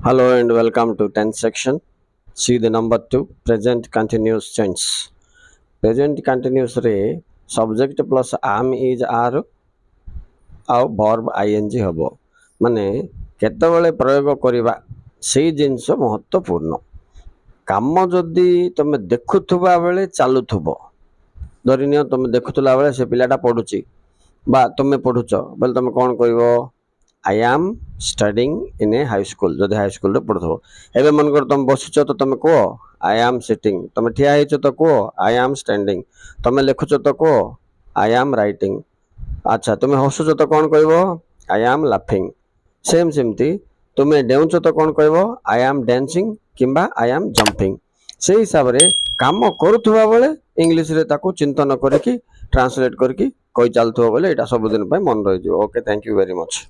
Hello and welcome to 10th section. See the number 2 present continuous tense. Present continuous रे subject plus am is are ଆଉ verb ing हबो माने केतबेले प्रयोग करिबा सेही जिंस महत्वपूर्ण काम जदि तमे देखुथुबा बेले चालुथुबो धरिनियो तमे देखुथुला बेले से पिलाटा पढुची बा तमे पढुच बेले तमे कोन करिवो I am studying in a high school जदि हाई स्कूल रे पढथो एबे मन कर तुम बसुच तो तमे को I am sitting तमे ठिया हेच तो को I am standing तमे लेखुच तो को I am writing अच्छा तुम हसुच तो कौन कहबो I am laughing सेम सेमती तुम डेउच तो कौन कहबो I am dancing किंबा I am jumping से हिसाब रे काम करूथुबा बेले इंग्लिश रे ताको चिंतन करके ट्रांसलेट करके कहि चालथुबो बेले एटा सब दिन पय मन रहि जो okay thank you very much.